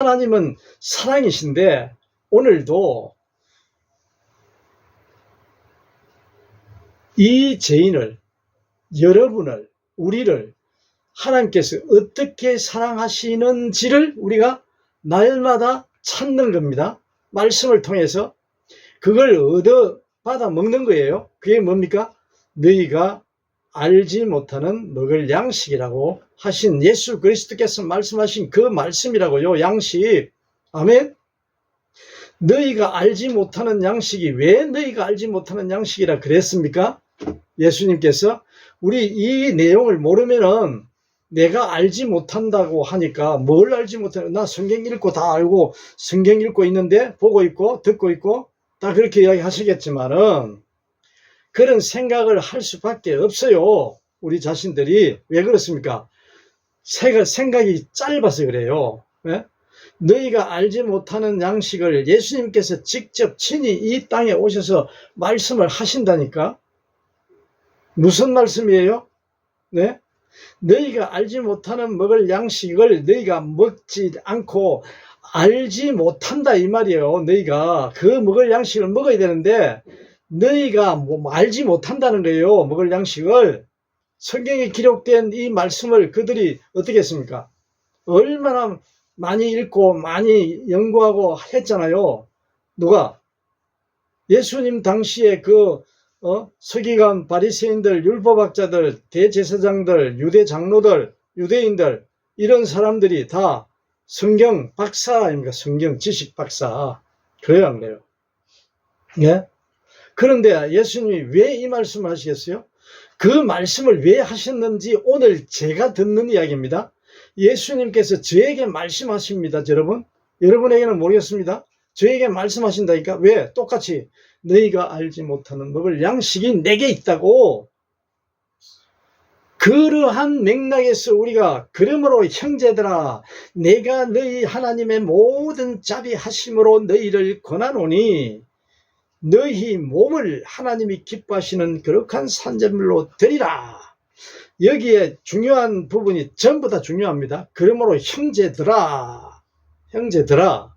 하나님은 사랑이신데 오늘도 이 죄인을, 여러분을, 우리를 하나님께서 어떻게 사랑하시는지를 우리가 날마다 찾는 겁니다. 말씀을 통해서 그걸 얻어 받아 먹는 거예요. 그게 뭡니까? 너희가 알지 못하는 먹을 양식이라고 하신 예수 그리스도께서 말씀하신 그 말씀이라고요. 양식. 아멘. 너희가 알지 못하는 양식이 왜 너희가 알지 못하는 양식이라 그랬습니까? 예수님께서 우리 이 내용을 모르면은 내가 알지 못한다고 하니까 뭘 알지 못하는, 나 성경 읽고 다 알고 성경 읽고 있는데 보고 있고 듣고 있고 다 그렇게 이야기하시겠지만은 그런 생각을 할 수밖에 없어요. 우리 자신들이. 왜 그렇습니까? 생각이 짧아서 그래요. 네? 너희가 알지 못하는 양식을 예수님께서 직접 친히 이 땅에 오셔서 말씀을 하신다니까. 무슨 말씀이에요? 네? 너희가 알지 못하는 먹을 양식을 너희가 먹지 않고 알지 못한다 이 말이에요. 너희가 그 먹을 양식을 먹어야 되는데 너희가 알지 못한다는 거예요. 먹을 양식을. 성경에 기록된 이 말씀을 그들이 어떻게 했습니까? 얼마나 많이 읽고 많이 연구하고 했잖아요. 누가? 예수님 당시에 그 서기관, 바리새인들, 율법학자들, 대제사장들, 유대 장로들, 유대인들 이런 사람들이 다 성경 박사 아닙니까? 성경 지식 박사. 그래요, 안 그래요? 예? 그런데 예수님이 왜 이 말씀을 하시겠어요? 그 말씀을 왜 하셨는지 오늘 제가 듣는 이야기입니다. 예수님께서 저에게 말씀하십니다, 여러분. 여러분에게는 모르겠습니다. 저에게 말씀하신다니까. 왜? 똑같이 너희가 알지 못하는 먹을 양식이 내게 있다고. 그러한 맥락에서 우리가 그러므로 형제들아 내가 너희 하나님의 모든 자비하심으로 너희를 권하노니 너희 몸을 하나님이 기뻐하시는 거룩한 산제물로 드리라. 여기에 중요한 부분이 전부 다 중요합니다. 그러므로 형제들아, 형제들아,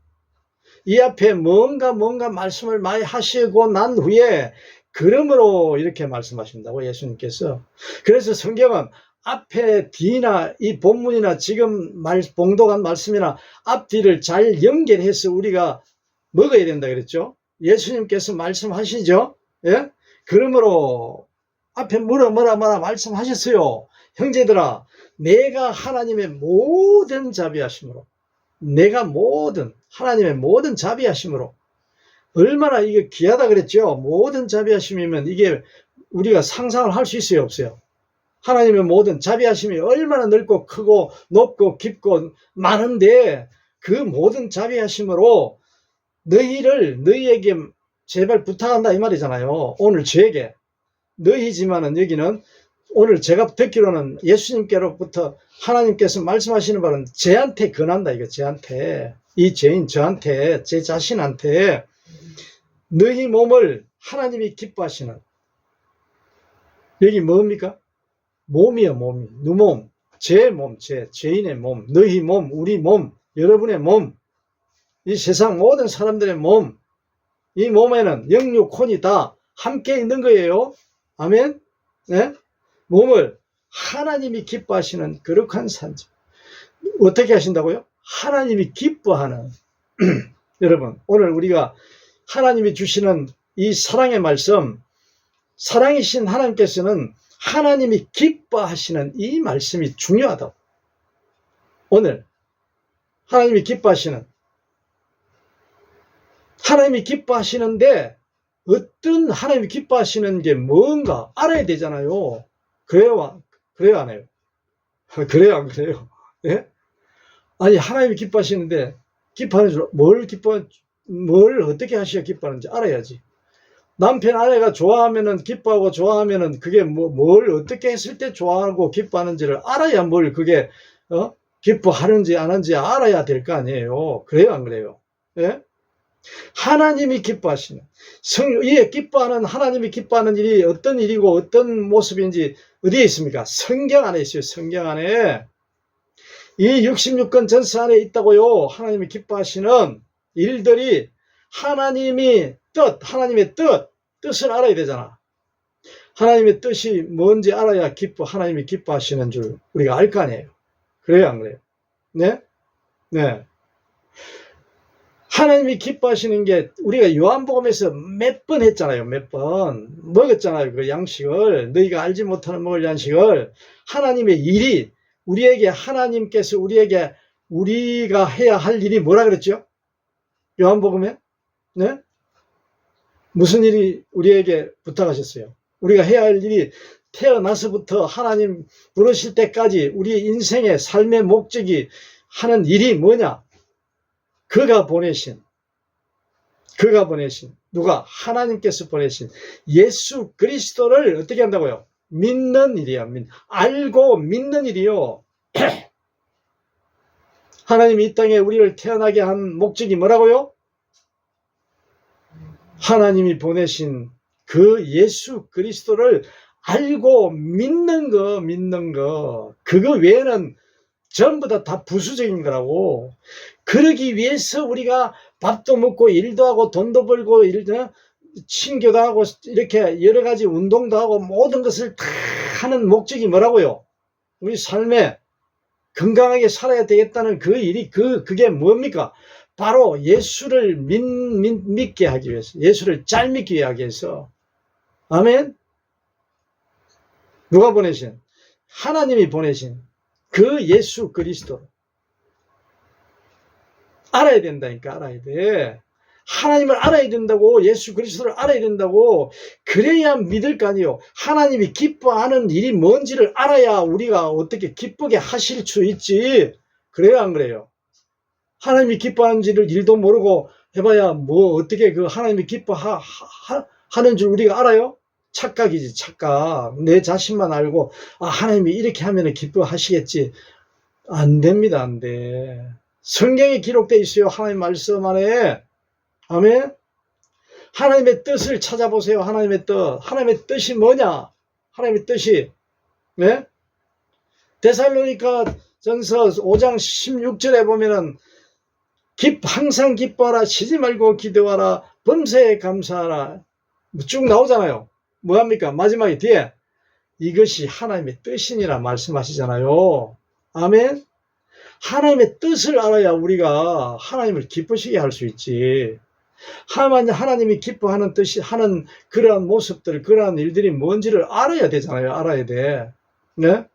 이 앞에 뭔가 말씀을 많이 하시고 난 후에 그러므로 이렇게 말씀하신다고 예수님께서. 그래서 성경은 앞에 뒤나 이 본문이나 지금 봉독한 말씀이나 앞뒤를 잘 연결해서 우리가 먹어야 된다 그랬죠. 예수님께서 말씀하시죠. 예? 그러므로 앞에 뭐라 말씀하셨어요. 형제들아, 내가 하나님의 모든 자비하심으로, 내가 하나님의 모든 자비하심으로, 얼마나 이게 귀하다 그랬죠. 모든 자비하심이면 이게 우리가 상상을 할 수 있어요, 없어요? 하나님의 모든 자비하심이 얼마나 넓고 크고 높고 깊고 많은데 그 모든 자비하심으로 너희에게 제발 부탁한다 이 말이잖아요. 오늘 저에게. 너희지만은 여기는 오늘 제가 듣기로는 예수님께로부터 하나님께서 말씀하시는 바는 제한테 권한다 이거. 제한테. 이 죄인 저한테, 제 자신한테 너희 몸을 하나님이 기뻐하시는. 여기 뭡니까? 몸이요, 몸이. 누 몸, 제 몸, 죄인의 몸, 너희 몸, 우리 몸, 여러분의 몸, 이 세상 모든 사람들의 몸, 이 몸에는 영육, 혼이 다 함께 있는 거예요. 아멘? 네? 몸을 하나님이 기뻐하시는 거룩한 산지. 어떻게 하신다고요? 하나님이 기뻐하는. 여러분, 오늘 우리가 하나님이 주시는 이 사랑의 말씀, 사랑이신 하나님께서는 하나님이 기뻐하시는 이 말씀이 중요하다고. 오늘 하나님이 기뻐하시는데 어떤 하나님이 기뻐하시는 게 뭔가 알아야 되잖아요. 그래요 안 해요? 그래요 안 그래요? 예? 아니 하나님이 기뻐하시는데 기뻐하는 줄 뭘 어떻게 하셔야 기뻐하는지 알아야지. 남편 아내가 좋아하면은 그게 뭘 어떻게 했을 때 좋아하고 기뻐하는지를 알아야 뭘 그게 기뻐하는지 안 하는지 알아야 될 거 아니에요. 그래요 안 그래요? 예? 하나님이 기뻐하시는, 기뻐하는, 하나님이 기뻐하는 일이 어떤 일이고 어떤 모습인지 어디에 있습니까? 성경 안에 있어요. 성경 안에. 이 66권 전서 안에 있다고요. 하나님이 기뻐하시는 일들이 하나님의 뜻을 알아야 되잖아. 하나님의 뜻이 뭔지 알아야 하나님이 기뻐하시는 줄 우리가 알 거 아니에요. 그래요, 안 그래요? 네? 네. 하나님이 기뻐하시는 게 우리가 요한복음에서 몇 번 했잖아요. 몇 번. 먹었잖아요. 그 양식을. 너희가 알지 못하는 먹을 양식을. 하나님의 일이 하나님께서 우리가 해야 할 일이 뭐라 그랬죠? 요한복음에? 네? 무슨 일이 우리에게 부탁하셨어요? 우리가 해야 할 일이 태어나서부터 하나님 부르실 때까지 우리 인생의 삶의 목적이 하는 일이 뭐냐? 그가 보내신 누가? 하나님께서 보내신 예수 그리스도를 어떻게 한다고요? 믿는 일이야. 알고 믿는 일이요. 하나님이 이 땅에 우리를 태어나게 한 목적이 뭐라고요? 하나님이 보내신 그 예수 그리스도를 알고 믿는 거. 그거 외에는 전부 다 부수적인 거라고. 그러기 위해서 우리가 밥도 먹고 일도 하고 돈도 벌고 친교도 하고 이렇게 여러 가지 운동도 하고 모든 것을 다 하는 목적이 뭐라고요? 우리 삶에 건강하게 살아야 되겠다는 그 일이 그게 뭡니까? 바로 예수를 믿게 하기 위해서, 예수를 잘 믿게 하기 위해서. 아멘? 누가 보내신? 하나님이 보내신 그 예수 그리스도. 알아야 된다니까, 알아야 돼. 하나님을 알아야 된다고, 예수 그리스도를 알아야 된다고. 그래야 믿을 거 아니에요. 하나님이 기뻐하는 일이 뭔지를 알아야 우리가 어떻게 기쁘게 하실 수 있지. 그래요, 안 그래요? 하나님이 기뻐하는 일도 모르고 해봐야 어떻게 그 하나님이 기뻐하는 줄 우리가 알아요? 착각이지, 착각. 내 자신만 알고, 하나님이 이렇게 하면 기뻐하시겠지. 안 됩니다, 안 돼. 성경에 기록되어 있어요. 하나님 말씀 안에. 아멘. 하나님의 뜻을 찾아보세요. 하나님의 뜻. 하나님의 뜻이 뭐냐? 하나님의 뜻이. 네? 데살로니가 전서 5장 16절에 보면은 항상 기뻐하라, 쉬지 말고 기도하라, 범사에 감사하라. 쭉 나오잖아요. 뭐합니까? 마지막에 뒤에 이것이 하나님의 뜻이니라 말씀하시잖아요. 아멘. 하나님의 뜻을 알아야 우리가 하나님을 기쁘시게 할 수 있지. 하나님이 기뻐하는 뜻이 하는 그러한 모습들, 그러한 일들이 뭔지를 알아야 되잖아요. 알아야 돼. 네?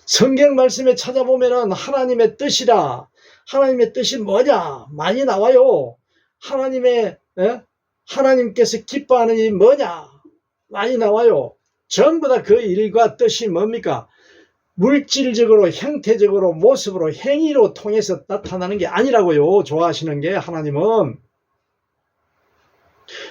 성경 말씀에 찾아보면은 하나님의 뜻이라. 하나님의 뜻이 뭐냐? 많이 나와요. 하나님께서 기뻐하는 일이 뭐냐? 많이 나와요. 전부 다 그 일과 뜻이 뭡니까? 물질적으로, 형태적으로, 모습으로, 행위로 통해서 나타나는 게 아니라고요. 좋아하시는 게 하나님은.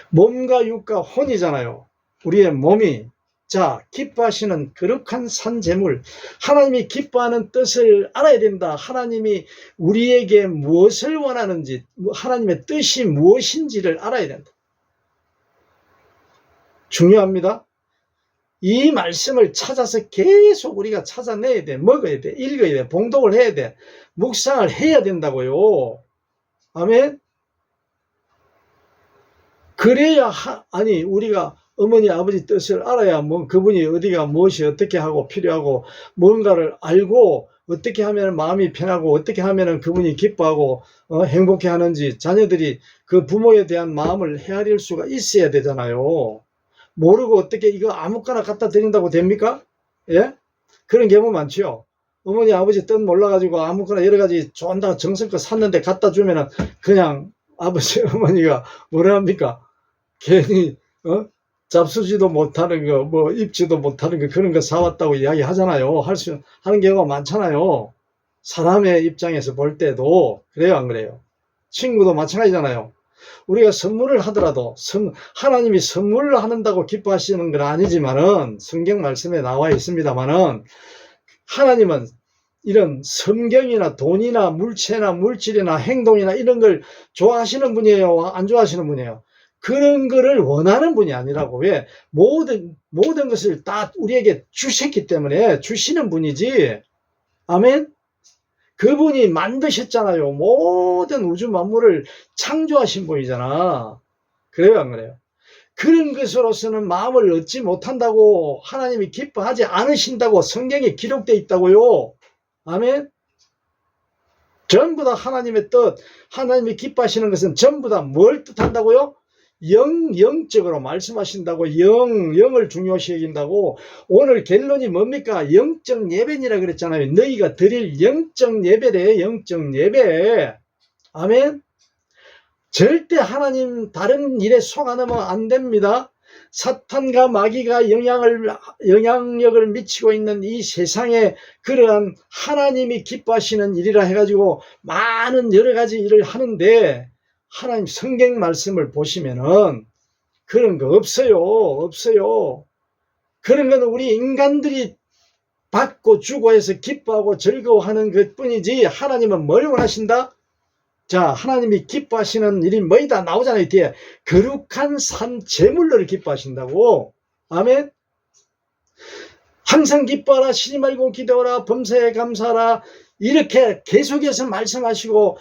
몸과 육과 혼이잖아요. 우리의 몸이. 자, 기뻐하시는 거룩한 산재물, 하나님이 기뻐하는 뜻을 알아야 된다. 하나님이 우리에게 무엇을 원하는지, 하나님의 뜻이 무엇인지를 알아야 된다. 중요합니다. 이 말씀을 찾아서 계속 우리가 찾아내야 돼. 먹어야 돼. 읽어야 돼. 봉독을 해야 돼. 묵상을 해야 된다고요. 아멘. 그래야 우리가 어머니 아버지 뜻을 알아야 그분이 어디가 무엇이 어떻게 하고 필요하고 뭔가를 알고 어떻게 하면 마음이 편하고 어떻게 하면 그분이 기뻐하고 행복해 하는지 자녀들이 그 부모에 대한 마음을 헤아릴 수가 있어야 되잖아요. 모르고 어떻게 이거 아무거나 갖다 드린다고 됩니까? 예? 그런 경우 많죠. 어머니 아버지 뜻 몰라가지고 아무거나 여러 가지 좋아한다고 정성껏 샀는데 갖다 주면은 그냥 아버지 어머니가 뭐라 합니까? 괜히 잡수지도 못하는 거, 입지도 못하는 거, 그런 거 사왔다고 이야기 하잖아요. 하는 경우가 많잖아요. 사람의 입장에서 볼 때도. 그래요, 안 그래요? 친구도 마찬가지잖아요. 우리가 선물을 하더라도, 하나님이 선물을 한다고 기뻐하시는 건 아니지만은, 성경 말씀에 나와 있습니다만은, 하나님은 이런 성경이나 돈이나 물체나 물질이나 행동이나 이런 걸 좋아하시는 분이에요? 안 좋아하시는 분이에요? 그런 거를 원하는 분이 아니라고. 왜? 모든 것을 다 우리에게 주셨기 때문에 주시는 분이지. 아멘? 그분이 만드셨잖아요. 모든 우주 만물을 창조하신 분이잖아. 그래요, 안 그래요? 그런 것으로서는 마음을 얻지 못한다고, 하나님이 기뻐하지 않으신다고 성경에 기록되어 있다고요. 아멘. 전부 다 하나님의 뜻, 하나님이 기뻐하시는 것은 전부 다 뭘 뜻한다고요? 영적으로 말씀하신다고, 영을 중요시 여긴다고. 오늘 결론이 뭡니까? 영적 예배니라 그랬잖아요. 너희가 드릴 영적 예배래, 영적 예배. 아멘. 절대 하나님 다른 일에 속아넣으면 안 됩니다. 사탄과 마귀가 영향력을 미치고 있는 이 세상에 그러한 하나님이 기뻐하시는 일이라 해가지고 많은 여러 가지 일을 하는데, 하나님 성경 말씀을 보시면은 그런 거 없어요. 없어요. 그런 건 우리 인간들이 받고 주고 해서 기뻐하고 즐거워하는 것 뿐이지, 하나님은 뭘 원하신다? 자, 하나님이 기뻐하시는 일이 뭐이다 나오잖아요. 뒤에 거룩한 산 제물로를 기뻐하신다고. 아멘. 항상 기뻐하라, 쉬지 말고 기도하라, 범사에 감사하라, 이렇게 계속해서 말씀하시고,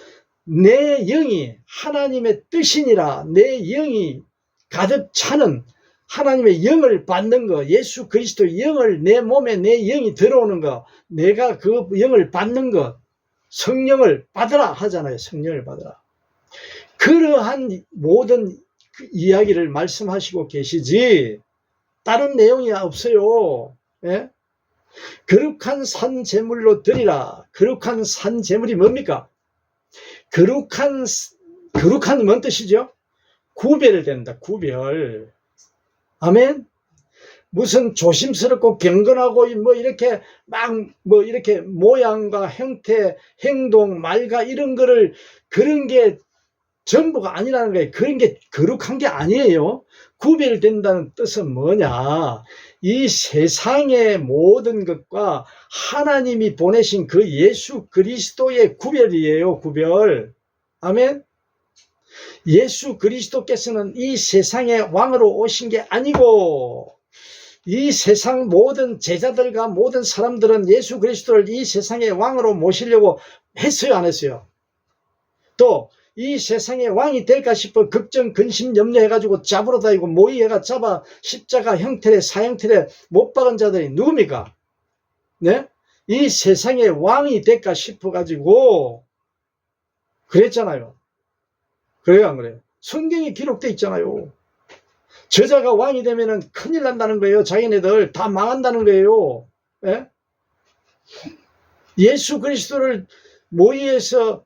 내 영이 하나님의 뜻이니라, 내 영이 가득 차는 하나님의 영을 받는 거, 예수 그리스도의 영을 내 몸에 내 영이 들어오는 거, 내가 그 영을 받는 것, 성령을 받으라 하잖아요. 성령을 받으라. 그러한 모든 이야기를 말씀하시고 계시지 다른 내용이 없어요. 예? 거룩한 산 제물로 드리라. 거룩한 산 제물이 뭡니까? 거룩한 뭔 뜻이죠? 구별된다. 구별. 아멘. 무슨 조심스럽고 경건하고 뭐 이렇게 이렇게 모양과 형태, 행동, 말과 이런 거를, 그런 게 전부가 아니라는 거예요. 그런 게 거룩한 게 아니에요. 구별된다는 뜻은 뭐냐? 이 세상의 모든 것과 하나님이 보내신 그 예수 그리스도의 구별이에요. 구별. 아멘. 예수 그리스도께서는 이 세상의 왕으로 오신 게 아니고, 이 세상 모든 제자들과 모든 사람들은 예수 그리스도를 이 세상의 왕으로 모시려고 했어요, 안 했어요? 또 이 세상의 왕이 될까 싶어 걱정, 근심, 염려해가지고 잡으러 다니고 모의해가 잡아 십자가 형태의 사형틀에 못 박은 자들이 누굽니까? 네? 이 세상의 왕이 될까 싶어가지고 그랬잖아요. 그래요, 안 그래요? 성경에 기록되어 있잖아요. 저자가 왕이 되면은 큰일 난다는 거예요. 자기네들 다 망한다는 거예요. 예? 예수 그리스도를 모의해서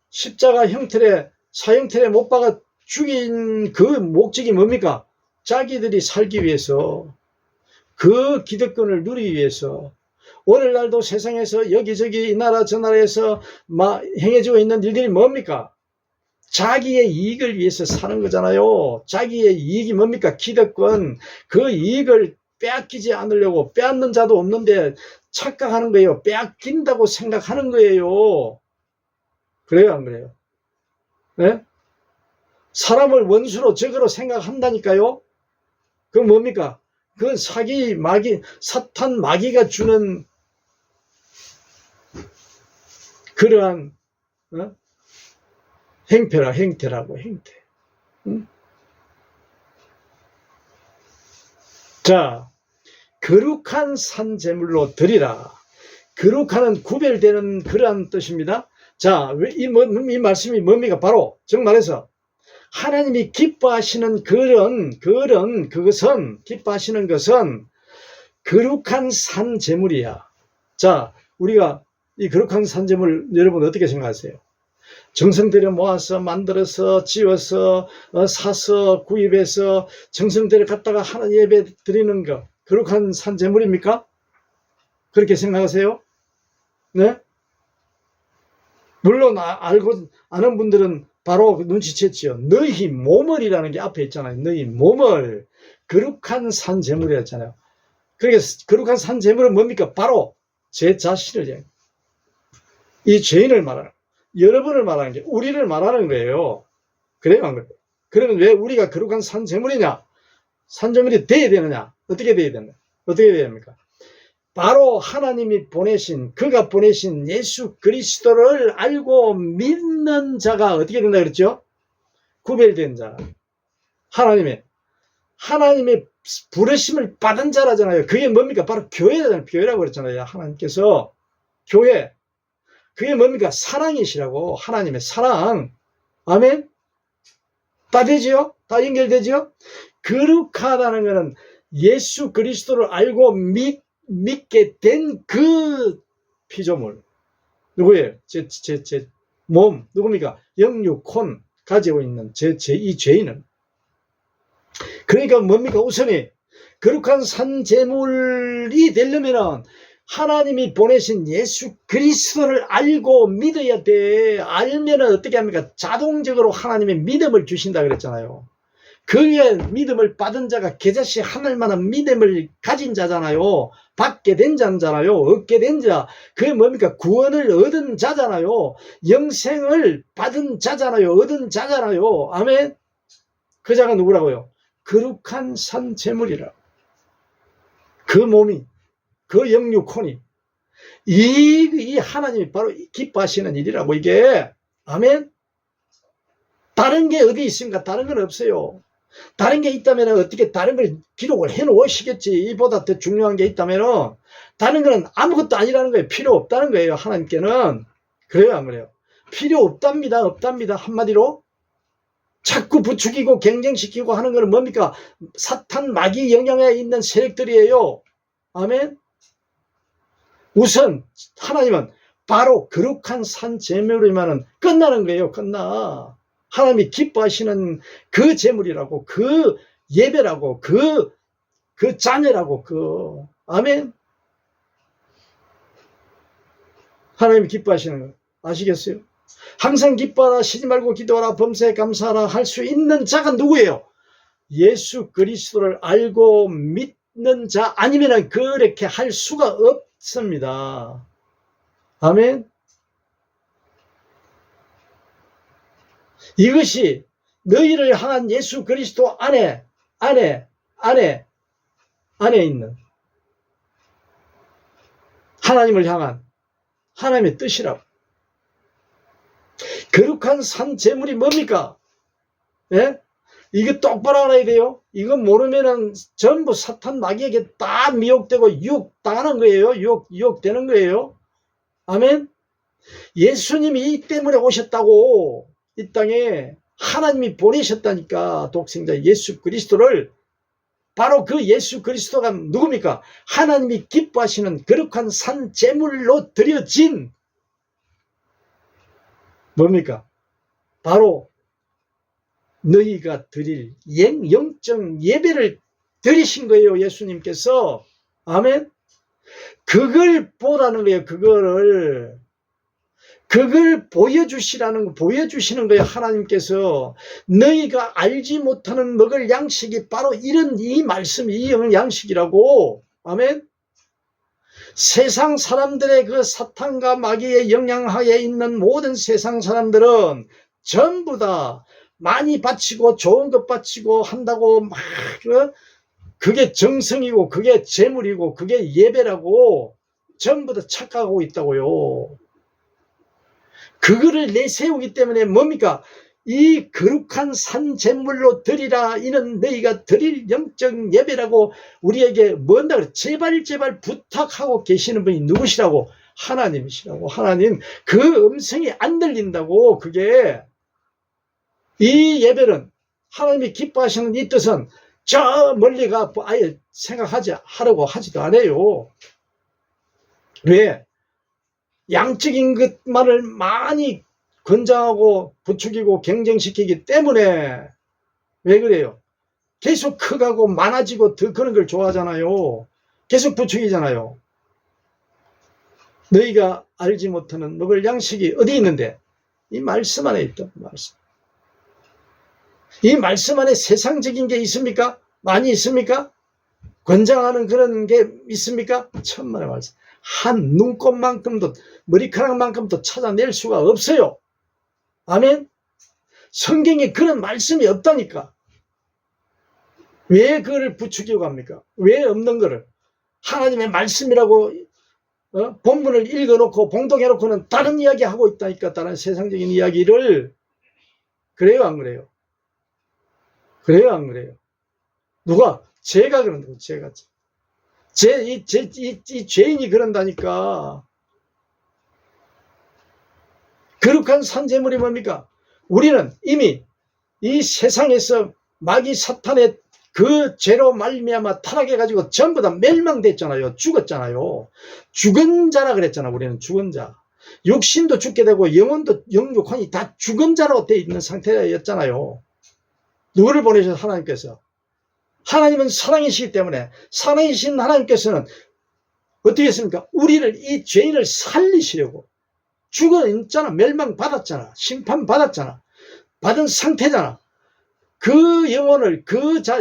십자가 형틀에, 사형틀에 못 박아 죽인 그 목적이 뭡니까? 자기들이 살기 위해서, 그 기득권을 누리기 위해서. 오늘날도 세상에서 여기저기 이 나라 저 나라에서 행해지고 있는 일들이 뭡니까? 자기의 이익을 위해서 사는 거잖아요. 자기의 이익이 뭡니까? 기득권. 그 이익을 빼앗기지 않으려고, 빼앗는 자도 없는데 착각하는 거예요. 빼앗긴다고 생각하는 거예요. 그래요, 안 그래요? 네? 사람을 원수로, 적으로 생각한다니까요. 그건 뭡니까? 그건 사기, 마귀, 사탄, 마귀가 주는 그러한 행태라고, 행태. 응? 자, 거룩한 산 제물로 드리라. 거룩한은 구별되는 그러한 뜻입니다. 자, 이 말씀이 뭡니까? 바로 정말해서 하나님이 기뻐하시는 그것은, 기뻐하시는 것은 거룩한 산 제물이야. 자, 우리가 이 거룩한 산 제물 여러분 어떻게 생각하세요? 정성 들여 모아서 만들어서 지어서 사서 구입해서 정성 들여 갖다가 하나님 예배 드리는 거, 거룩한 산 제물입니까? 그렇게 생각하세요? 네? 물론 알고 아는 분들은 바로 눈치챘지요. 너희 몸을이라는 게 앞에 있잖아요. 너희 몸을 거룩한 산 제물이었잖아요. 그러니까 거룩한 산 제물은 뭡니까? 바로 제 자신을, 이 죄인을 말하는, 여러분을 말하는 게, 우리를 말하는 거예요. 그래요, 안 그래요? 그러면 왜 우리가 거룩한 산 제물이냐? 산 제물이 돼야 되느냐? 어떻게 돼야 되느냐? 어떻게 돼야 됩니까? 바로 하나님이 보내신, 그가 보내신 예수 그리스도를 알고 믿는 자가 어떻게 된다 그랬죠? 구별된 자. 하나님의 부르심을 받은 자라잖아요. 그게 뭡니까? 바로 교회잖아요. 교회라고 그랬잖아요. 하나님께서 교회. 그게 뭡니까? 사랑이시라고. 하나님의 사랑. 아멘. 다 되지요? 다 연결되지요? 거룩하다는 것은 예수 그리스도를 알고 믿게 된 그 피조물. 누구예요? 제 몸. 누굽니까? 영육혼 가지고 있는 이 죄인은. 그러니까 뭡니까? 우선이 거룩한 산제물이 되려면은 하나님이 보내신 예수 그리스도를 알고 믿어야 돼. 알면은 어떻게 합니까? 자동적으로 하나님의 믿음을 주신다 그랬잖아요. 그의 믿음을 받은 자가 겨자씨 하늘만한 믿음을 가진 자잖아요. 받게 된 자잖아요. 얻게 된 자. 그게 뭡니까? 구원을 얻은 자잖아요. 영생을 받은 자잖아요. 얻은 자잖아요. 아멘. 그 자가 누구라고요? 거룩한 산제물이라. 그 몸이, 그 영육혼이, 이 하나님이 바로 기뻐하시는 일이라고, 이게. 아멘. 다른 게 어디 있습니까? 다른 건 없어요. 다른 게 있다면 어떻게 다른 걸 기록을 해 놓으시겠지. 이보다 더 중요한 게 있다면 다른 거는 아무것도 아니라는 거예요. 필요 없다는 거예요. 하나님께는. 그래요, 안 그래요? 필요 없답니다. 없답니다. 한마디로 자꾸 부추기고 경쟁시키고 하는 거는 뭡니까? 사탄 마귀 영향에 있는 세력들이에요. 아멘. 우선 하나님은 바로 거룩한 산 제물이면 끝나는 거예요. 끝나. 하나님이 기뻐하시는 그 제물이라고, 그 예배라고, 그 자녀라고, 아멘. 하나님이 기뻐하시는 거 아시겠어요? 항상 기뻐하라, 쉬지 말고 기도하라, 범사에 감사하라 할 수 있는 자가 누구예요? 예수 그리스도를 알고 믿는 자 아니면 그렇게 할 수가 없습니다. 아멘. 이것이 너희를 향한 예수 그리스도 안에 있는 하나님을 향한 하나님의 뜻이라고. 거룩한 산 제물이 뭡니까? 예? 이거 똑바로 알아야 돼요. 이거 모르면은 전부 사탄 마귀에게 다 미혹되고 유혹당하는 거예요. 유혹되는 거예요. 아멘. 예수님이 이 때문에 오셨다고. 이 땅에 하나님이 보내셨다니까. 독생자 예수 그리스도를. 바로 그 예수 그리스도가 누굽니까? 하나님이 기뻐하시는 거룩한 산 제물로 드려진 뭡니까? 바로 너희가 드릴 영적 예배를 드리신 거예요. 예수님께서. 아멘. 그걸 보라는 거예요. 그걸 보여주시는 거예요. 하나님께서. 너희가 알지 못하는 먹을 양식이 바로 이 말씀, 이 양식이라고. 아멘. 세상 사람들의 그 사탄과 마귀의 영향하에 있는 모든 세상 사람들은 전부 다 많이 바치고 좋은 것 바치고 한다고 막 그게 정성이고 그게 재물이고 그게 예배라고 전부 다 착각하고 있다고요. 그거를 내세우기 때문에 뭡니까? 이 거룩한 산 제물로 드리라. 이는 너희가 드릴 영적 예배라고 우리에게 뭔다 그래? 제발 부탁하고 계시는 분이 누구시라고? 하나님이시라고. 하나님 그 음성이 안 들린다고. 그게 이 예배는 하나님이 기뻐하시는 이 뜻은 저 멀리가 아예 하려고 하지도 않아요. 왜? 양적인 것만을 많이 권장하고 부추기고 경쟁시키기 때문에. 왜 그래요? 계속 커가고 많아지고 더 그런 걸 좋아하잖아요. 계속 부추기잖아요. 너희가 알지 못하는 먹을 양식이 어디 있는데? 이 말씀 안에 있다. 말씀. 이 말씀 안에 세상적인 게 있습니까? 많이 있습니까? 권장하는 그런 게 있습니까? 천만의 말씀. 한 눈곱만큼도 머리카락만큼도 찾아낼 수가 없어요. 아멘. 성경에 그런 말씀이 없다니까. 왜 그걸 부추기고 합니까? 왜 없는 거를? 하나님의 말씀이라고 본문을 읽어놓고 봉독해놓고는 다른 이야기하고 있다니까. 다른 세상적인 이야기를. 그래요 안 그래요? 그래요 안 그래요? 누가? 제가 그런다고. 제가. 이 죄인이 그런다니까. 거룩한 산재물이 뭡니까? 우리는 이미 이 세상에서 마귀 사탄의 그 죄로 말미암아 타락해가지고 전부 다 멸망됐잖아요. 죽었잖아요. 죽은 자라 그랬잖아. 우리는 죽은 자. 육신도 죽게 되고 영혼도 영육환이 다 죽은 자로 되어 있는 상태였잖아요. 누구를 보내셔서? 하나님께서. 하나님은 사랑이시기 때문에 사랑이신 하나님께서는 어떻게 했습니까? 우리를, 이 죄인을 살리시려고. 죽어 있잖아. 멸망받았잖아. 심판받았잖아. 받은 상태잖아. 그 영혼을,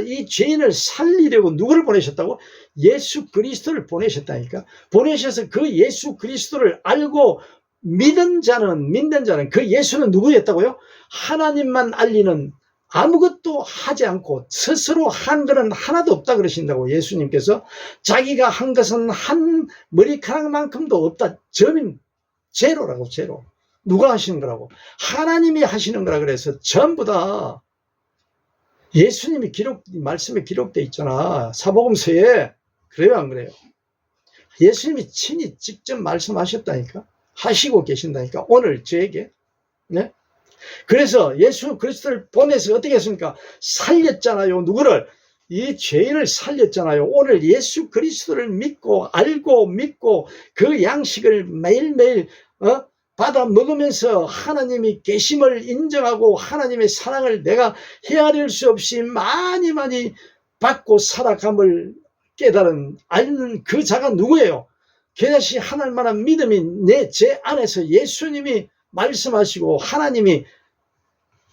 이 죄인을 살리려고 누구를 보내셨다고? 예수 그리스도를 보내셨다니까. 보내셔서 그 예수 그리스도를 알고 믿는 자는 그 예수는 누구였다고요? 하나님만 알리는, 아무것도 하지 않고 스스로 한 것은 하나도 없다 그러신다고. 예수님께서 자기가 한 것은 한 머리카락만큼도 없다. 점인 제로라고. 제로. 누가 하시는 거라고? 하나님이 하시는 거라. 그래서 전부 다 예수님이 말씀에 기록되어 있잖아. 사복음서에. 그래요 안 그래요? 예수님이 친히 직접 말씀하셨다니까. 하시고 계신다니까. 오늘 저에게. 네? 그래서 예수 그리스도를 보내서 어떻게 했습니까? 살렸잖아요. 누구를? 이 죄인을 살렸잖아요. 오늘 예수 그리스도를 믿고 알고 믿고 그 양식을 매일매일 받아 먹으면서 하나님이 계심을 인정하고 하나님의 사랑을 내가 헤아릴 수 없이 많이 받고 살아감을 깨달은, 알는 그 자가 누구예요? 그것이 하나님만한 믿음이 제 안에서 예수님이 말씀하시고 하나님이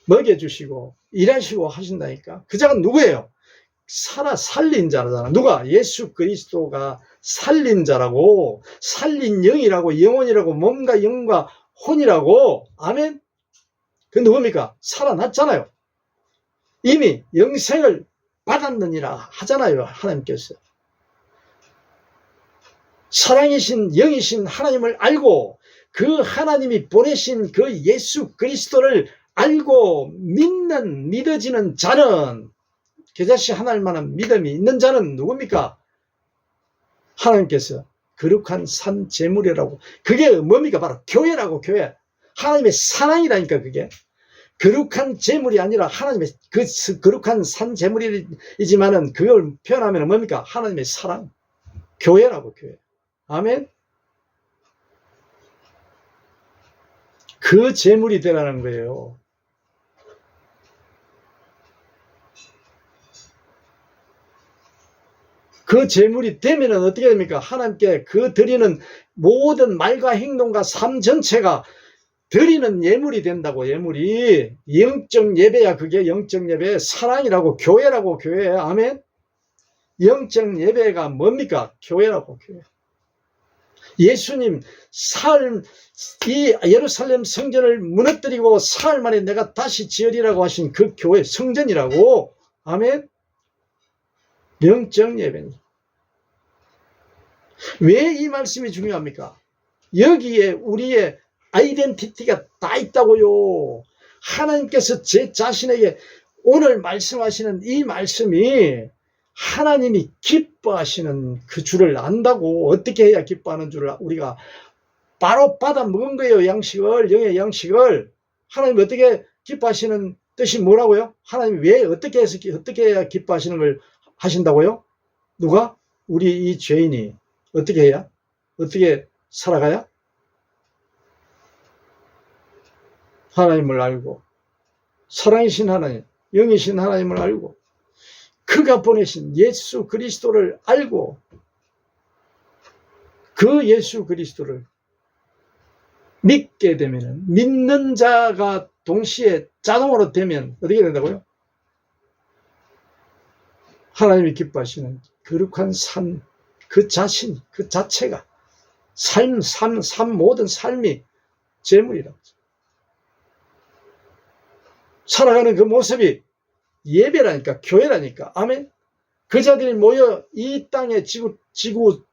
먹여주시고 일하시고 하신다니까. 그 자가 누구예요? 살린 자잖아. 누가? 예수 그리스도가 살린 자라고. 살린 영이라고. 영혼이라고. 몸과 영과 혼이라고. 아멘. 그 누굽니까? 살아났잖아요. 이미 영생을 받았느니라 하잖아요. 하나님께서. 사랑이신 영이신 하나님을 알고 그 하나님이 보내신 그 예수 그리스도를 알고 믿어지는 자는, 그것이 하나님만한 믿음이 있는 자는 누굽니까? 하나님께서 거룩한 산 제물이라고. 그게 뭡니까? 바로 교회라고. 교회. 하나님의 사랑이라니까. 그게 거룩한 제물이 아니라 하나님의 거룩한 산 제물이지만은 그걸 표현하면 뭡니까? 하나님의 사랑. 교회라고. 교회. 아멘. 그 제물이 되라는 거예요. 그 제물이 되면 어떻게 됩니까? 하나님께 그 드리는 모든 말과 행동과 삶 전체가 드리는 예물이 된다고. 예물이. 영적 예배야. 그게 영적 예배. 사랑이라고. 교회라고. 교회. 아멘. 영적 예배가 뭡니까? 교회라고. 교회. 예수님 이 예루살렘 성전을 무너뜨리고 사흘 만에 내가 다시 지으리라고 하신 그 교회 성전이라고. 아멘. 영적 예배니. 왜 이 말씀이 중요합니까? 여기에 우리의 아이덴티티가 다 있다고요. 하나님께서 제 자신에게 오늘 말씀하시는 이 말씀이 하나님이 기뻐하시는 그 줄을 안다고. 어떻게 해야 기뻐하는 줄을 우리가 바로 받아 먹은 거예요. 양식을, 영의 양식을. 하나님이 어떻게 기뻐하시는 뜻이 뭐라고요? 하나님이 왜 어떻게 해야 기뻐하시는 걸 하신다고요? 누가? 우리 이 죄인이 어떻게 해야? 어떻게 살아가야? 하나님을 알고, 사랑이신 하나님, 영이신 하나님을 알고, 그가 보내신 예수 그리스도를 알고, 그 예수 그리스도를 믿게 되면, 믿는 자가 동시에 자동으로 되면 어떻게 된다고요? 하나님이 기뻐하시는 거룩한 삶, 그 자신, 그 자체가 삶 모든 삶이 제물이라고. 살아가는 그 모습이 예배라니까. 교회라니까. 아멘. 그 자들이 모여 이 땅에 지구 지구촌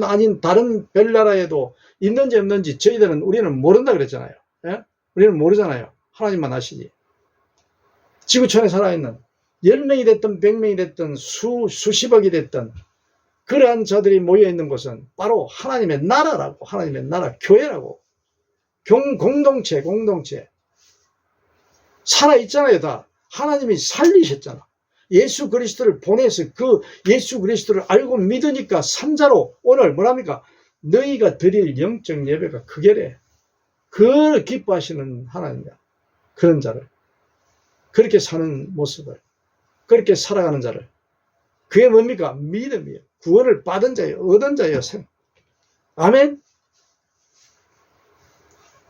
아닌 다른 별나라에도 있는지 없는지 우리는 모른다 그랬잖아요. 예? 우리는 모르잖아요. 하나님만 아시지. 지구촌에 살아있는 10명이 됐든 100명이 됐든 수십억이 됐든 그러한 자들이 모여있는 곳은 바로 하나님의 나라라고, 하나님의 나라, 교회라고. 공동체. 살아있잖아요, 다. 하나님이 살리셨잖아. 예수 그리스도를 보내서 그 예수 그리스도를 알고 믿으니까 삼자로 오늘 뭐랍니까? 너희가 드릴 영적 예배가 그게래. 그 기뻐하시는 하나님이야. 그런 자를. 그렇게 사는 모습을. 그렇게 살아가는 자를. 그게 뭡니까? 믿음이에요. 구원을 받은 자예요. 얻은 자예요. 아멘?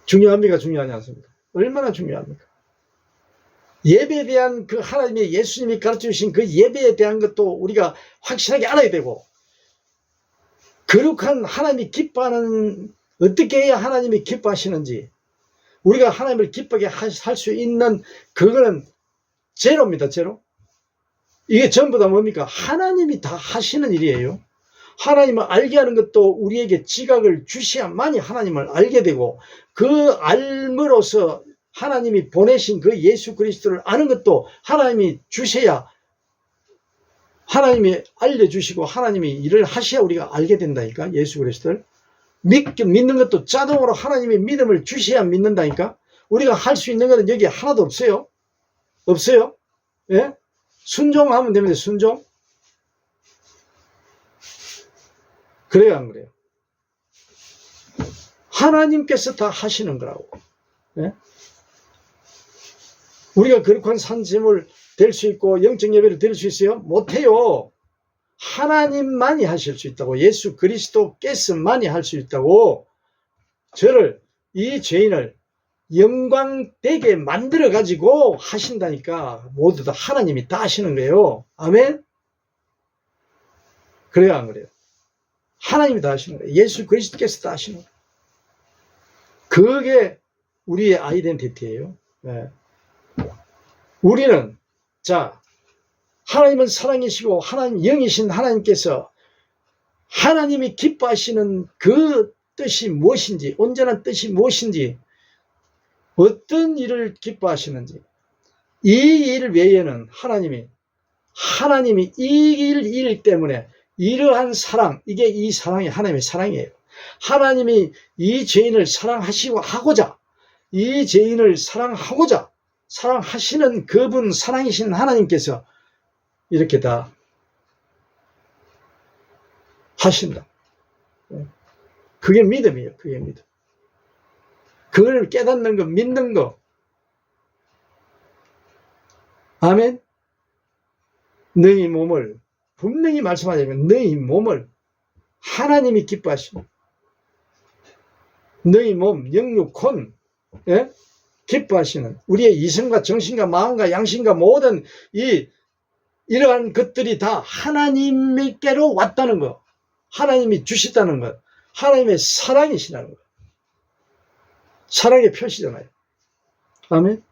중요합니까? 중요하지 않습니까? 얼마나 중요합니까? 예배에 대한 그 하나님의 예수님이 가르쳐 주신 그 예배에 대한 것도 우리가 확실하게 알아야 되고, 거룩한 하나님이 기뻐하는, 어떻게 해야 하나님이 기뻐하시는지, 우리가 하나님을 기쁘게 할 수 있는 그거는 제로입니다. 제로. 이게 전부 다 뭡니까? 하나님이 다 하시는 일이에요. 하나님을 알게 하는 것도 우리에게 지각을 주셔야만이 하나님을 알게 되고, 그 알므로서 하나님이 보내신 그 예수 그리스도를 아는 것도 하나님이 주셔야, 하나님이 알려주시고 하나님이 일을 하셔야 우리가 알게 된다니까. 예수 그리스도를 믿는 것도 자동으로 하나님이 믿음을 주셔야 믿는다니까. 우리가 할 수 있는 것은 여기 하나도 없어요. 없어요. 예? 순종하면 됩니다. 순종. 그래요, 안 그래요? 하나님께서 다 하시는 거라고. 예? 우리가 거룩한 산짐을 될 수 있고 영적 예배를 드릴 수 있어요? 못해요. 하나님만이 하실 수 있다고. 예수 그리스도께서만이 할 수 있다고. 저를, 이 죄인을 영광되게 만들어 가지고 하신다니까. 모두 다 하나님이 다 하시는 거예요. 아멘? 그래요, 안 그래요? 하나님이 다 하시는 거예요. 예수 그리스도께서 다 하시는 거예요. 그게 우리의 아이덴티티예요. 네. 우리는, 자, 하나님은 사랑이시고 하나님 영이신 하나님께서 하나님이 기뻐하시는 그 뜻이 무엇인지, 온전한 뜻이 무엇인지, 어떤 일을 기뻐하시는지, 이 일 외에는 하나님이 이 일 때문에 이러한 사랑, 이게 이 사랑이 하나님의 사랑이에요. 하나님이 이 죄인을 사랑하시고자, 이 죄인을 사랑하시는 그분, 사랑이신 하나님께서 이렇게 다 하신다. 그게 믿음이에요. 그게 믿음. 그걸 깨닫는 거, 믿는 거. 아멘. 너희 몸을, 분명히 말씀하자면 너희 몸을 하나님이 기뻐하시고, 너희 몸, 영육혼, 예? 기뻐하시는, 우리의 이성과 정신과 마음과 양심과 모든 이러한 것들이 다 하나님께로 왔다는 것, 하나님이 주시다는 것, 하나님의 사랑이시라는 것. 사랑의 표시잖아요. 아멘.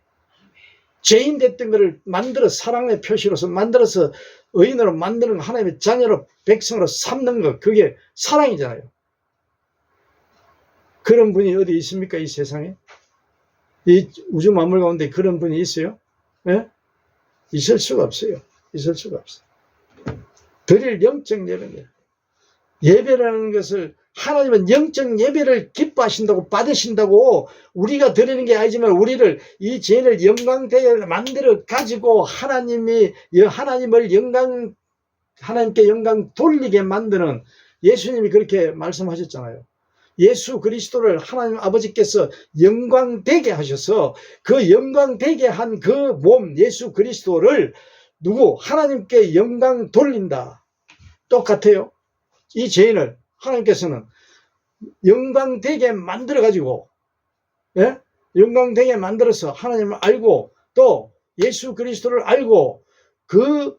죄인 됐던 것을 만들어 사랑의 표시로서 만들어서 의인으로 만드는 하나님의 자녀로 백성으로 삼는 것, 그게 사랑이잖아요. 그런 분이 어디 있습니까? 이 세상에? 이 우주 만물 가운데 그런 분이 있어요? 예? 있을 수가 없어요. 있을 수가 없어요. 드릴 영적 예배입니다. 예배라는 것을, 하나님은 영적 예배를 기뻐하신다고, 받으신다고. 우리가 드리는 게 아니지만 우리를, 이 죄를 영광되게 만들어 가지고 하나님을 하나님께 영광 돌리게 만드는, 예수님이 그렇게 말씀하셨잖아요. 예수 그리스도를 하나님 아버지께서 영광되게 하셔서 그 영광되게 한 그 몸, 예수 그리스도를 하나님께 영광 돌린다. 똑같아요. 이 죄인을 하나님께서는 영광되게 만들어가지고, 예? 영광되게 만들어서 하나님을 알고, 또 예수 그리스도를 알고, 그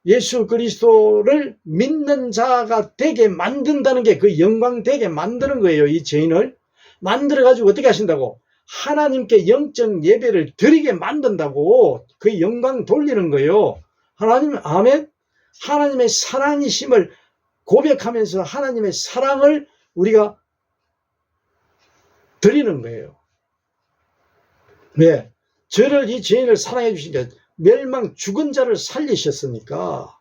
예수 그리스도를 믿는 자가 되게 만든다는 게 그 영광되게 만드는 거예요. 이 죄인을 만들어가지고 어떻게 하신다고? 하나님께 영적 예배를 드리게 만든다고. 그 영광 돌리는 거예요. 하나님, 아멘. 하나님의 사랑이심을 고백하면서 하나님의 사랑을 우리가 드리는 거예요. 왜? 저를, 이 죄인을 사랑해 주시니까 멸망 죽은 자를 살리셨으니까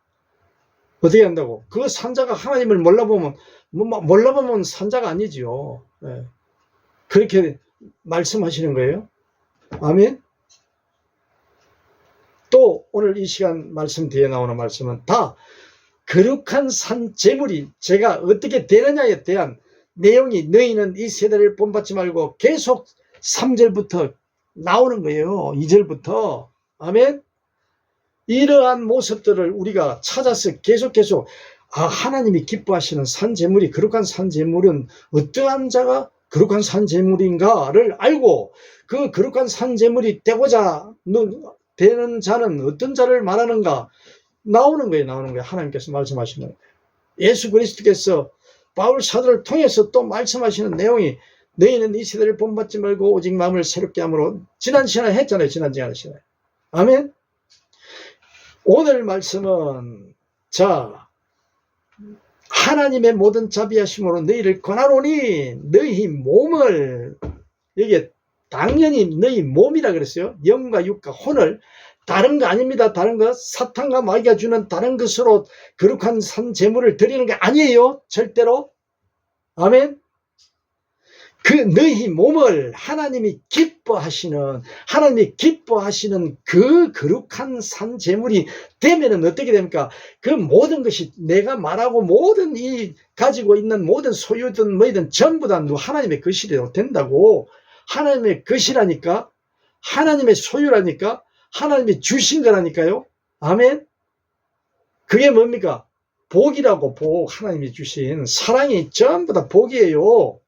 어떻게 한다고? 그 산자가 하나님을 몰라보면 산자가 아니지요. 네. 그렇게 말씀하시는 거예요. 아멘. 또 오늘 이 시간 말씀 뒤에 나오는 말씀은 다 거룩한 산 제물이 제가 어떻게 되느냐에 대한 내용이 너희는 이 세대를 본받지 말고 계속 3절부터 나오는 거예요. 2절부터. 아멘. 이러한 모습들을 우리가 찾아서 계속 하나님이 기뻐하시는 산제물이, 거룩한 산제물은 어떠한 자가 거룩한 산제물인가를 알고 그 거룩한 산제물이 되고자 되는 자는 어떤 자를 말하는가 나오는 거예요. 하나님께서 말씀하시는 거예요. 예수 그리스도께서 바울 사도를 통해서 또 말씀하시는 내용이 너희는 이 세대를 본받지 말고 오직 마음을 새롭게 함으로 지난 시간에 했잖아요. 지난 시간에. 아멘. 오늘 말씀은 하나님의 모든 자비하심으로 너희를 권하노니 너희 몸을, 이게 당연히 너희 몸이라 그랬어요. 영과 육과 혼을, 다른 거 아닙니다. 다른 거 사탄과 마귀가 주는 다른 것으로 거룩한 산제물을 드리는 게 아니에요. 절대로. 아멘. 그 너희 몸을 하나님이 기뻐하시는 그 거룩한 산제물이 되면은 어떻게 됩니까? 그 모든 것이 내가 말하고 모든 이 가지고 있는 모든 소유든 뭐든 전부 다 하나님의 것이 된다고. 하나님의 것이라니까, 하나님의 소유라니까, 하나님이 주신 거라니까요. 아멘. 그게 뭡니까? 복이라고. 복. 하나님이 주신 사랑이 전부 다 복이에요.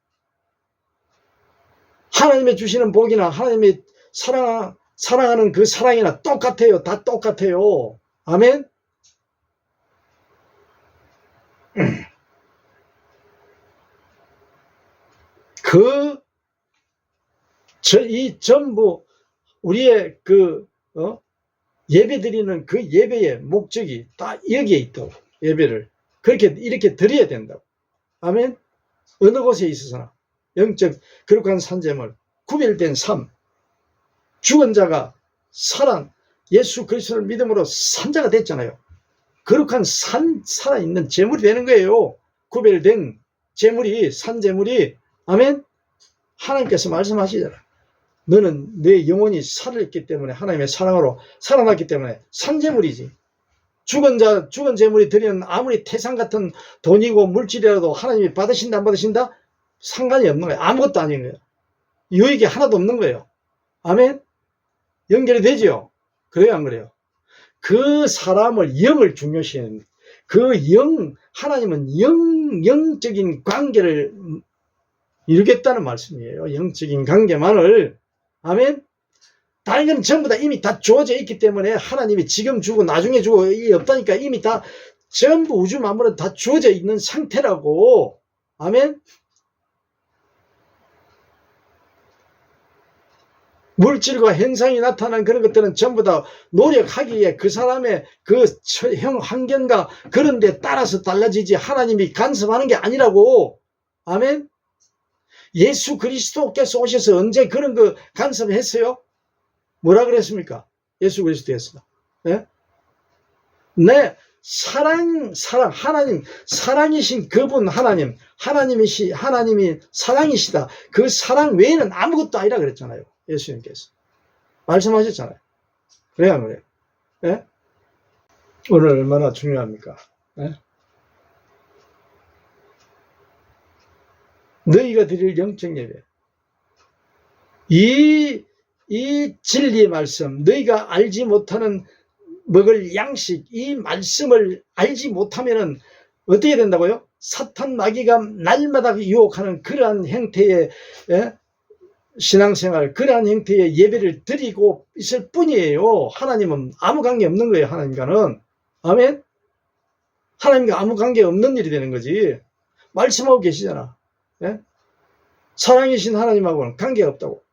하나님이 주시는 복이나 하나님이 사랑하는 그 사랑이나 똑같아요. 다 똑같아요. 아멘. 이 전부 우리의 예배 드리는 그 예배의 목적이 다 여기에 있다고. 예배를 이렇게 드려야 된다고. 아멘. 어느 곳에 있어서나 영적 거룩한 산제물, 구별된 삶, 죽은 자가 예수 그리스도를 믿음으로 산자가 됐잖아요. 거룩한 살아있는 제물이 되는 거예요. 구별된 제물이, 산제물이. 아멘. 하나님께서 말씀하시잖아요. 너는 내 영혼이 살아있기 때문에, 하나님의 사랑으로 살아났기 때문에 산제물이지. 죽은 제물이 드리는 아무리 태산 같은 돈이고 물질이라도 하나님이 받으신다 안 받으신다? 상관이 없는 거예요. 아무것도 아닌 거예요. 유익이 하나도 없는 거예요. 아멘. 연결이 되죠. 그래요, 안 그래요? 그 사람을, 영을 중요시하는, 하나님은 영적인 관계를 이루겠다는 말씀이에요. 영적인 관계만을. 아멘. 다른 건 전부 다 이미 다 주어져 있기 때문에 하나님이 지금 주고 나중에 주고 이게 없다니까. 이미 다 전부 우주 만물은 다 주어져 있는 상태라고. 아멘. 물질과 현상이 나타난 그런 것들은 전부 다 노력하기에 그 사람의 그 환경과 그런 데 따라서 달라지지 하나님이 간섭하는 게 아니라고. 아멘. 예수 그리스도께서 오셔서 언제 그런 거 간섭했어요? 뭐라 그랬습니까? 예수 그리스도께서. 네? 네, 하나님, 사랑이신 그분 하나님이 사랑이시다. 그 사랑 외에는 아무것도 아니라 그랬잖아요. 예수님께서. 말씀하셨잖아요. 그래요, 안 그래요? 네? 오늘 얼마나 중요합니까? 네? 너희가 드릴 영적 예배. 이 진리의 말씀, 너희가 알지 못하는 먹을 양식, 이 말씀을 알지 못하면은 어떻게 된다고요? 사탄 마귀가 날마다 유혹하는 그러한 형태의 신앙생활, 그러한 형태의 예배를 드리고 있을 뿐이에요. 하나님은 아무 관계 없는 거예요. 하나님과는. 아멘. 하나님과 아무 관계 없는 일이 되는 거지. 말씀하고 계시잖아. 예? 사랑이신 하나님하고는 관계가 없다고.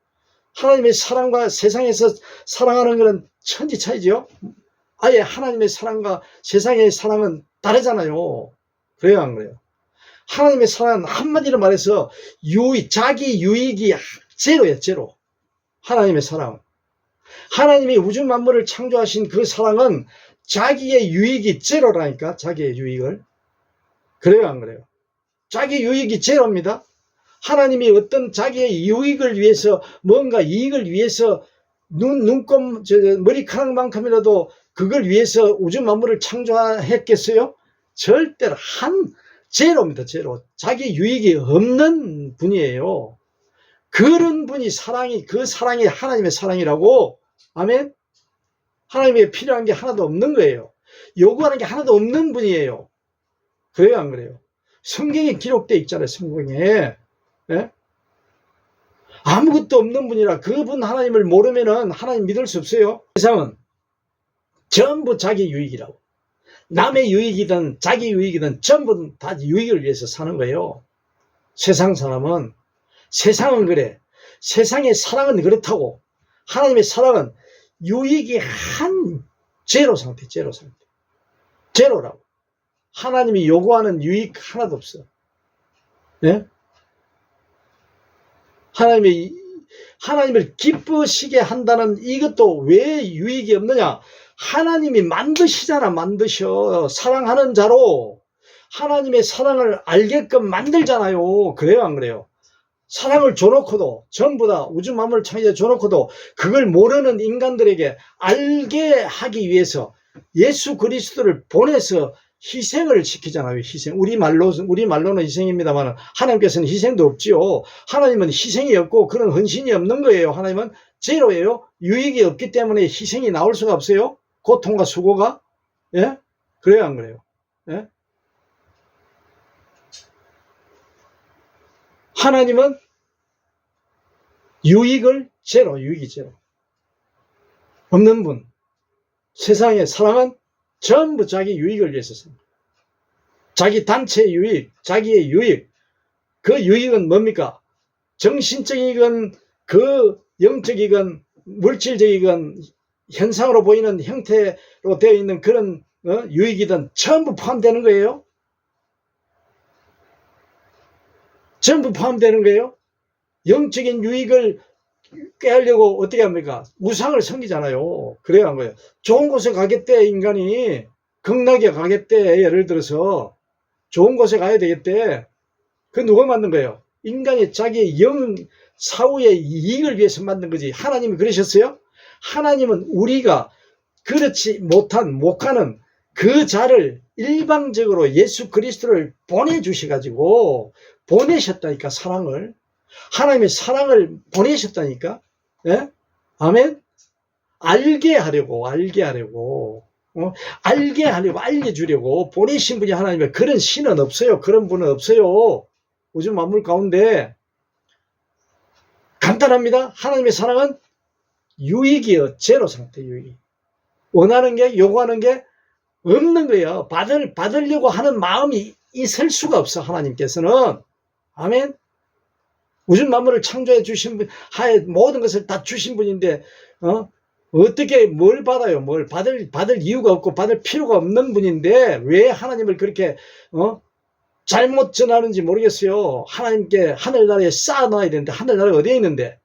하나님의 사랑과 세상에서 사랑하는 것은 천지 차이죠. 아예 하나님의 사랑과 세상의 사랑은 다르잖아요. 그래요, 안 그래요? 하나님의 사랑은 한마디로 말해서 자기 유익이 제로예요, 제로. 하나님의 사랑은. 하나님이 우주 만물을 창조하신 그 사랑은 자기의 유익이 제로라니까, 자기의 유익을. 그래요, 안 그래요? 자기 유익이 제로입니다. 하나님이 어떤 자기의 유익을 위해서, 뭔가 이익을 위해서 머리카락만큼이라도 그걸 위해서 우주 만물을 창조했겠어요? 절대로 제로입니다, 제로. 자기 유익이 없는 분이에요. 그런 분이 그 사랑이 하나님의 사랑이라고. 아멘? 하나님에게 필요한 게 하나도 없는 거예요. 요구하는 게 하나도 없는 분이에요. 그래요, 안 그래요? 성경에 기록되어 있잖아요, 성경에. 예? 아무것도 없는 분이라 그분 하나님을 모르면은 하나님 믿을 수 없어요. 세상은 전부 자기 유익이라고. 남의 유익이든 자기 유익이든 전부 다 유익을 위해서 사는 거예요. 세상은 그래. 세상의 사랑은 그렇다고. 하나님의 사랑은 유익이 제로 상태. 제로라고. 하나님이 요구하는 유익 하나도 없어. 예? 하나님을 기쁘시게 한다는 이것도 왜 유익이 없느냐? 하나님이 만드셔. 사랑하는 자로 하나님의 사랑을 알게끔 만들잖아요. 그래요, 안 그래요? 사랑을 줘놓고도, 전부 다 우주 만물을 창조해 줘놓고도 그걸 모르는 인간들에게 알게 하기 위해서 예수 그리스도를 보내서 희생을 시키잖아요. 희생. 우리말로는 희생입니다만 하나님께서는 희생도 없지요. 하나님은 희생이 없고 그런 헌신이 없는 거예요. 하나님은 제로예요. 유익이 없기 때문에 희생이 나올 수가 없어요. 고통과 수고가. 예? 그래요, 안 그래요? 예? 하나님은 유익이 제로. 없는 분. 세상의 사랑은 전부 자기 유익을 위해서 씁니다. 자기 단체의 유익, 자기의 유익. 그 유익은 뭡니까? 정신적이건 그 영적이건 물질적이건 현상으로 보이는 형태로 되어 있는 그런 유익이든 전부 포함되는 거예요. 전부 포함되는 거예요. 영적인 유익을 꾀하려고 어떻게 합니까? 우상을 섬기잖아요. 그래야 한 거예요. 좋은 곳에 가겠대, 인간이. 극락에 가겠대, 예를 들어서. 좋은 곳에 가야 되겠대. 그 누가 만든 거예요? 인간이 자기의 사후의 이익을 위해서 만든 거지. 하나님이 그러셨어요? 하나님은 우리가 그렇지 못 가는 그 자를 일방적으로 예수 그리스도를 보내주셔가지고 보내셨다니까, 사랑을. 하나님의 사랑을 보내셨다니까. 예? 아멘. 알게 하려고 알려주려고 보내신 분이 하나님의. 그런 신은 없어요. 그런 분은 없어요. 우주 만물 가운데. 간단합니다. 하나님의 사랑은 유익이요, 제로 상태. 유익. 원하는 게, 요구하는 게 없는 거예요. 받으려고 하는 마음이 있을 수가 없어, 하나님께서는. 아멘. 우주 만물을 창조해 주신 분, 모든 것을 다 주신 분인데, 어떻게 뭘 받아요? 받을 이유가 없고 받을 필요가 없는 분인데, 왜 하나님을 그렇게, 잘못 전하는지 모르겠어요. 하나님께 하늘나라에 쌓아놔야 되는데, 하늘나라가 어디에 있는데?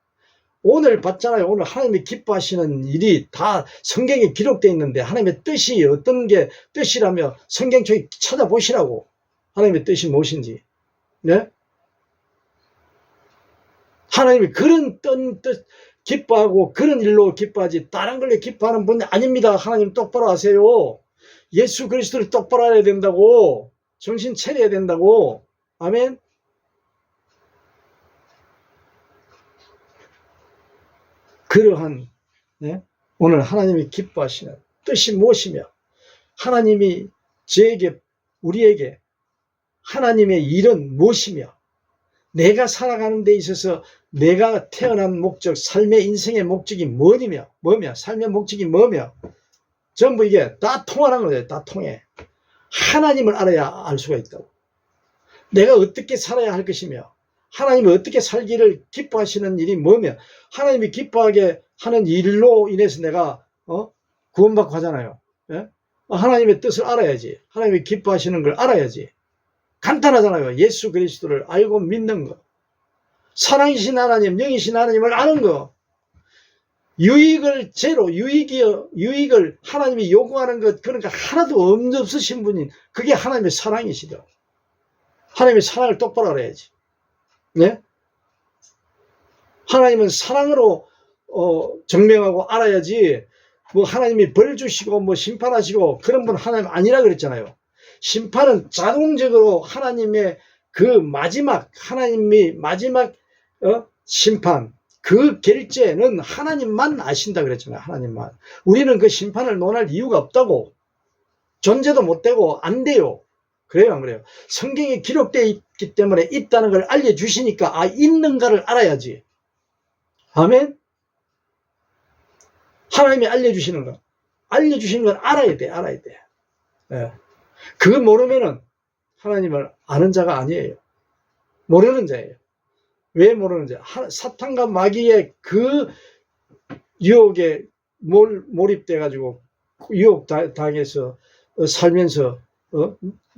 오늘 봤잖아요. 오늘 하나님이 기뻐하시는 일이 다 성경에 기록되어 있는데, 하나님의 뜻이 어떤 게 뜻이라며 성경 쪽에 찾아보시라고. 하나님의 뜻이 무엇인지. 네? 하나님이 그런 뜻 기뻐하고 그런 일로 기뻐하지 다른 걸로 기뻐하는 분 아닙니다. 하나님 똑바로 하세요. 예수 그리스도를 똑바로 알아야 된다고. 정신 차려야 된다고. 아멘. 그러한 오늘 하나님이 기뻐하시는 뜻이 무엇이며, 하나님이 우리에게 하나님의 일은 무엇이며, 내가 살아가는 데 있어서 내가 태어난 목적, 삶의 인생의 목적이 뭐며, 삶의 목적이 뭐며, 전부 이게 다 통하는 거예요. 다 통해. 하나님을 알아야 알 수가 있다고. 내가 어떻게 살아야 할 것이며, 하나님이 어떻게 살기를 기뻐하시는 일이 뭐며, 하나님이 기뻐하게 하는 일로 인해서 내가 구원받고 하잖아요. 예? 하나님의 뜻을 알아야지. 하나님이 기뻐하시는 걸 알아야지. 간단하잖아요. 예수 그리스도를 알고 믿는 거. 사랑이신 하나님, 영이신 하나님을 아는 거. 유익을 제로, 유익을 하나님이 요구하는 것, 그러니까 하나도 없으신 분인, 그게 하나님의 사랑이시죠. 하나님의 사랑을 똑바로 알아야지. 네? 하나님은 사랑으로 증명하고 알아야지, 뭐 하나님이 벌 주시고 뭐 심판하시고 그런 분 하나님 아니라 그랬잖아요. 심판은 자동적으로 하나님의 그 마지막, 하나님이 마지막 심판, 그 결제는 하나님만 아신다 그랬잖아요. 하나님만. 우리는 그 심판을 논할 이유가 없다고. 존재도 못 되고 안 돼요. 그래요, 안 그래요? 성경에 기록되어 있기 때문에 있다는 걸 알려주시니까 있는가를 알아야지. 아멘? 하나님이 알려주시는 거. 알려주시는 건 알아야 돼, 알아야 돼. 예. 그거 모르면은 하나님을 아는 자가 아니에요. 모르는 자예요. 왜 모르는 자? 사탄과 마귀의 그 유혹에 몰입돼가지고 유혹 당해서 살면서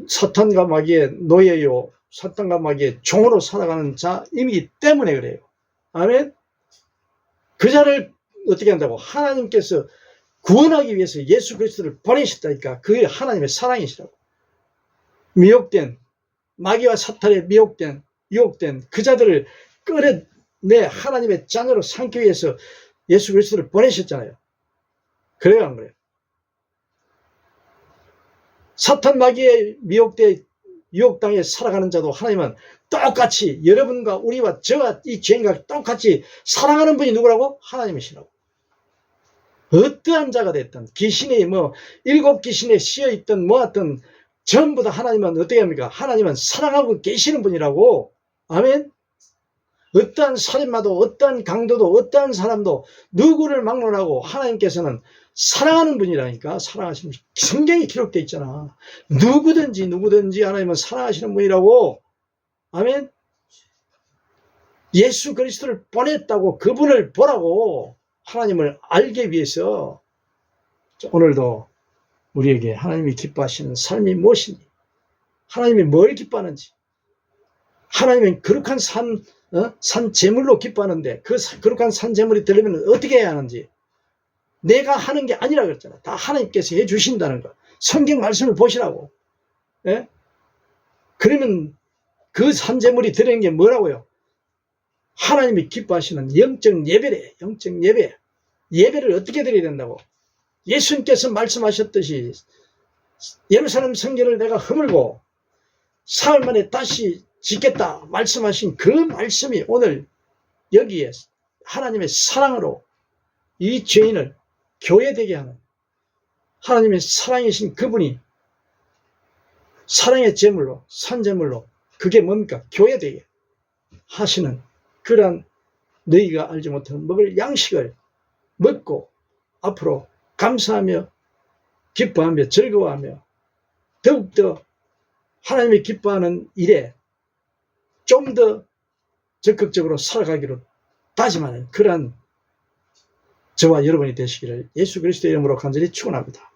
사탄과 마귀의 노예요, 사탄과 마귀의 종으로 살아가는 자이기 때문에 그래요. 아멘? 그 자를 어떻게 한다고? 하나님께서 구원하기 위해서 예수 그리스도를 보내셨다니까. 그게 하나님의 사랑이시라고. 미혹된, 마귀와 사탄에 미혹된, 유혹된 그 자들을 끌어내 하나님의 자녀로 삼기 위해서 예수 그리스도를 보내셨잖아요. 그래요, 안 그래요? 사탄 마귀의 미혹돼 유혹당해 살아가는 자도 하나님은 똑같이 여러분과 우리와 저와 이 죄인과 똑같이 사랑하는 분이 누구라고? 하나님이시라고. 어떠한 자가 됐든 귀신이 뭐 일곱 귀신에 씌어있든 뭐하든 전부 다 하나님은 어떻게 합니까? 하나님은 사랑하고 계시는 분이라고. 아멘. 어떠한 살인마도 어떠한 강도도 어떠한 사람도 누구를 막론하고 하나님께서는 사랑하는 분이라니까. 사랑하시는 분. 성경에 기록되어 있잖아. 누구든지 하나님은 사랑하시는 분이라고. 아멘. 예수 그리스도를 보냈다고, 그분을 보라고, 하나님을 알기 위해서 오늘도 우리에게 하나님이 기뻐하시는 삶이 무엇인지, 하나님이 뭘 기뻐하는지, 하나님은 거룩한 산 제물로 기뻐하는데 그 거룩한 산 제물이 되려면 어떻게 해야 하는지, 내가 하는 게 아니라 그랬잖아. 다 하나님께서 해주신다는 거. 성경 말씀을 보시라고. 예? 그러면 그 산 제물이 되는 게 뭐라고요? 하나님이 기뻐하시는 영적 예배래. 영적 예배. 예배를 어떻게 드려야 된다고? 예수님께서 말씀하셨듯이 예루살렘 성전을 내가 허물고 사흘 만에 다시 짓겠다 말씀하신 그 말씀이 오늘 여기에 하나님의 사랑으로 이 죄인을 교회되게 하는, 하나님의 사랑이신 그분이 사랑의 제물로, 산제물로, 그게 뭡니까? 교회되게 하시는 그러한 너희가 알지 못하는 먹을 양식을 먹고 앞으로 감사하며 기뻐하며 즐거워하며 더욱더 하나님이 기뻐하는 일에 좀 더 적극적으로 살아가기로 다짐하는 그러한 저와 여러분이 되시기를 예수 그리스도의 이름으로 간절히 축원합니다.